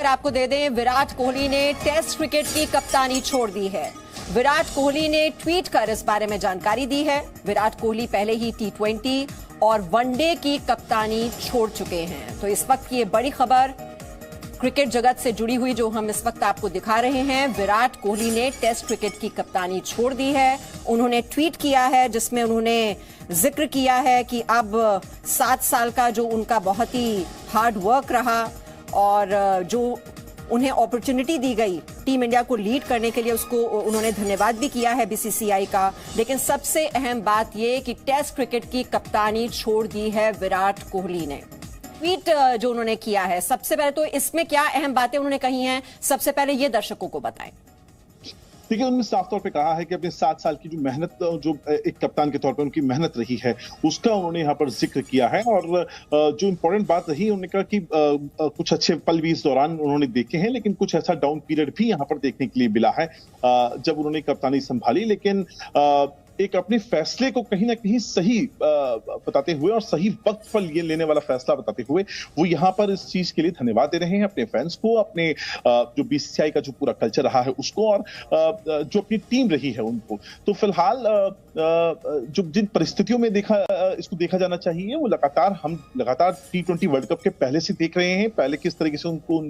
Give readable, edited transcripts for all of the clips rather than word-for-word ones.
आपको दे दें, विराट कोहली ने टेस्ट क्रिकेट की कप्तानी छोड़ दी है। विराट कोहली ने ट्वीट कर इस बारे में जानकारी दी है। विराट कोहली पहले ही T20 और वनडे की कप्तानी छोड़ चुके हैं। तो इस वक्त की ये बड़ी खबर क्रिकेट जगत से जुड़ी हुई जो हम इस वक्त आपको दिखा रहे हैं। विराट कोहली ने टेस्ट क्रिकेट की कप्तानी छोड़ दी है। उन्होंने ट्वीट किया है जिसमें उन्होंने जिक्र किया है कि अब 7 साल का जो उनका बहुत ही हार्ड वर्क रहा और जो उन्हें अपॉर्चुनिटी दी गई टीम इंडिया को लीड करने के लिए, उसको उन्होंने धन्यवाद भी किया है BCCI का। लेकिन सबसे अहम बात यह कि टेस्ट क्रिकेट की कप्तानी छोड़ दी है विराट कोहली ने। ट्वीट जो उन्होंने किया है, सबसे पहले तो इसमें क्या अहम बातें उन्होंने कही हैं, सबसे पहले ये दर्शकों को बताएं। देखिए, उन्होंने साफ तौर पे कहा है कि अपने 7 साल की जो मेहनत, जो एक कप्तान के तौर पे उनकी मेहनत रही है, उसका उन्होंने यहाँ पर जिक्र किया है। और जो इम्पोर्टेंट बात रही, उन्होंने कहा कि कुछ अच्छे पल भी इस दौरान उन्होंने देखे हैं, लेकिन कुछ ऐसा डाउन पीरियड भी यहाँ पर देखने के लिए मिला है जब उन्होंने कप्तानी संभाली। लेकिन एक अपने फैसले को कहीं ना कहीं सही बताते हुए और सही वक्त पर ये लेने वाला फैसला बताते हुए वो यहाँ पर इस चीज के लिए धन्यवाद दे रहे हैं अपने फैंस को, अपने जो BCCI का जो पूरा कल्चर रहा है उसको, और जो अपनी टीम रही है उनको। तो फिलहाल जो जिन परिस्थितियों में इसको देखा जाना चाहिए, वो हम लगातार T20 वर्ल्ड कप के पहले से देख रहे हैं। पहले किस तरीके से उनको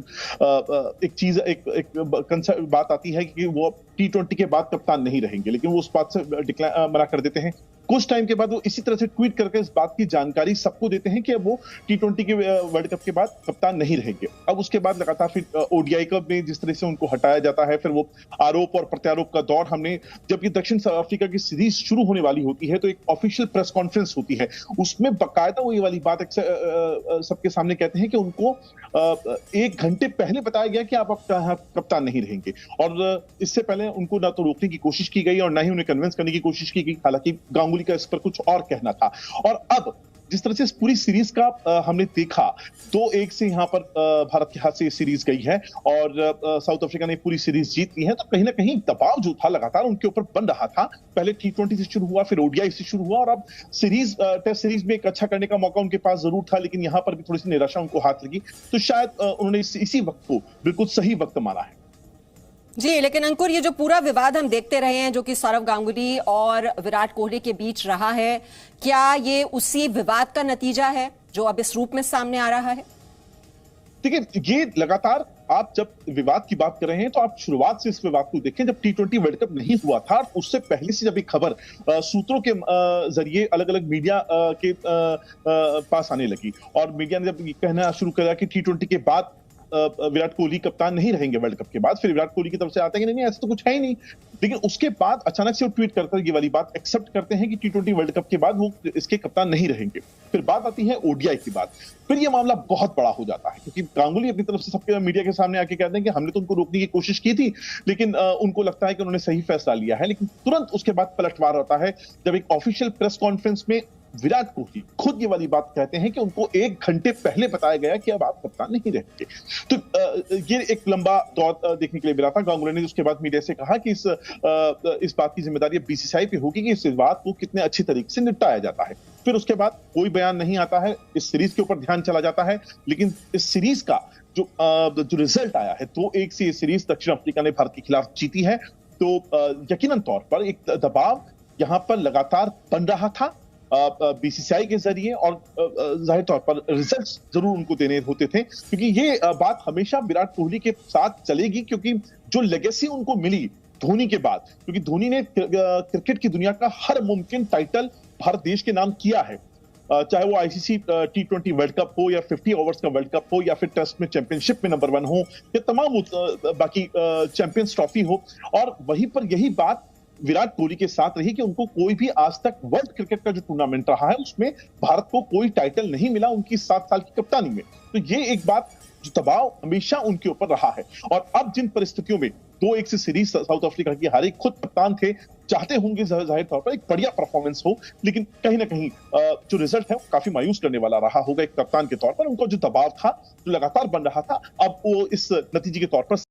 एक बात आती है कि वो T20 के बाद कप्तान नहीं रहेंगे, लेकिन वो उस बात से मना कर देते हैं। कुछ टाइम के बाद वो इसी तरह से ट्वीट करके इस बात की जानकारी सबको देते हैं कि अब वो T20 के वर्ल्ड कप के बाद कप्तान नहीं रहेंगे। अब उसके बाद लगातार फिर ODI कप में जिस तरह से उनको हटाया जाता है, फिर वो आरोप और प्रत्यारोप का दौर हमने, जबकि दक्षिण अफ्रीका की सीरीज शुरू होने वाली होती है तो एक ऑफिशियल प्रेस कॉन्फ्रेंस होती है, उसमें बाकायदा वो ये वाली बात सबके सामने कहते हैं कि उनको 1 घंटे पहले बताया गया कि आप कप्तान नहीं रहेंगे। और इससे पहले उनको ना तो रोकने की कोशिश की गई और ना ही उन्हें कन्विंस करने की कोशिश की गई। हालांकि गांगुली का इस पर कुछ और कहना था। और अब जिस तरह से इस पूरी सीरीज का हमने देखा, 2-1 से यहाँ पर भारत के हाथ से ये सीरीज गई है और साउथ अफ्रीका ने पूरी सीरीज जीत ली है। तो कहीं ना कहीं दबाव जो था लगातार उनके ऊपर बन रहा था। पहले T20 से शुरू हुआ, फिर ODI से शुरू हुआ और अब टेस्ट सीरीज में एक अच्छा करने का मौका उनके पास जरूर था, लेकिन यहाँ पर भी थोड़ी सी निराशा उनको हाथ लगी। तो शायद उन्होंने इसी वक्त को बिल्कुल सही वक्त माना है। जी, लेकिन अंकुर, ये जो पूरा विवाद हम देखते रहे हैं जो कि सौरव गांगुली और विराट कोहली के बीच रहा है, क्या ये उसी विवाद का नतीजा है जो अब इस रूप में सामने आ रहा है? देखिए, ये लगातार आप जब विवाद की बात कर रहे हैं तो आप शुरुआत से इस विवाद को देखें। जब T20 वर्ल्ड कप नहीं हुआ था, उससे पहले से जब एक खबर सूत्रों के जरिए अलग अलग मीडिया के पास आने लगी और मीडिया ने जब कहना शुरू किया कि T20 के बाद विराट कोहली कप्तान नहीं रहेंगे वर्ल्ड कप के बाद, फिर विराट कोहली की तरफ से आता है कि नहीं ऐसा तो कुछ है ही नहीं। लेकिन उसके बाद अचानक से वो ट्वीट करते ये वाली बात एक्सेप्ट करते हैं कि T20 वर्ल्ड कप के बाद वो इसके कप्तान नहीं रहेंगे। फिर बात आती है ODI की बात, फिर ये मामला बहुत बड़ा हो जाता है क्योंकि गांगुली अपनी तरफ से सबके मीडिया के सामने आके कहते हैं कि हमने तो उनको रोकने की कोशिश की थी, लेकिन उनको लगता है कि उन्होंने सही फैसला लिया है। लेकिन तुरंत उसके बाद पलटवार आता है जब एक ऑफिशियल प्रेस कॉन्फ्रेंस में विराट कोहली खुद ये वाली बात कहते हैं कि उनको 1 घंटे पहले बताया गया कि अब आप कप्तान नहीं रहेंगे। तो ये एक लंबा दौर देखने के लिए मिला था। गांगुली ने उसके बाद मीडिया से कहा कि इस बात की जिम्मेदारी BCCI पे होगी कि इस बात को कितने अच्छी तरीके से निपटाया जाता है। फिर उसके बाद कोई बयान नहीं आता है, इस सीरीज के ऊपर ध्यान चला जाता है। लेकिन इस सीरीज का जो रिजल्ट आया है, 2-1 से ये सीरीज दक्षिण अफ्रीका ने भारत के खिलाफ जीती है। तो यकीनन तौर पर एक दबाव यहाँ पर लगातार बन रहा था BCCI के जरिए और जाहिर तौर पर रिजल्ट्स जरूर उनको देने होते थे, क्योंकि ये बात हमेशा विराट कोहली के साथ चलेगी। क्योंकि जो लेगेसी उनको मिली धोनी के बाद, क्योंकि धोनी ने क्रिकेट की दुनिया का हर मुमकिन टाइटल भारत देश के नाम किया है, चाहे वो ICC T20 वर्ल्ड कप हो या 50 ओवर्स का वर्ल्ड कप हो या फिर टेस्ट में चैंपियनशिप में नंबर 1 हो या तमाम बाकी चैंपियंस ट्रॉफी हो। और वहीं पर यही बात विराट कोहली के साथ रही कि उनको कोई भी आज तक वर्ल्ड क्रिकेट का जो टूर्नामेंट रहा है उसमें भारत को कोई टाइटल नहीं मिला उनकी 7 साल की कप्तानी में। तो ये एक बात, जो दबाव हमेशा उनके ऊपर रहा है। और अब जिन परिस्थितियों में 2-1 से सीरीज साउथ अफ्रीका की हारी, खुद कप्तान थे, चाहते होंगे जाहिर तौर पर एक बढ़िया परफॉर्मेंस हो, लेकिन कहीं ना कहीं जो रिजल्ट है वो काफी मायूस करने वाला रहा होगा एक कप्तान के तौर पर। उनको जो दबाव था, जो लगातार बन रहा था, अब वो इस नतीजे के तौर पर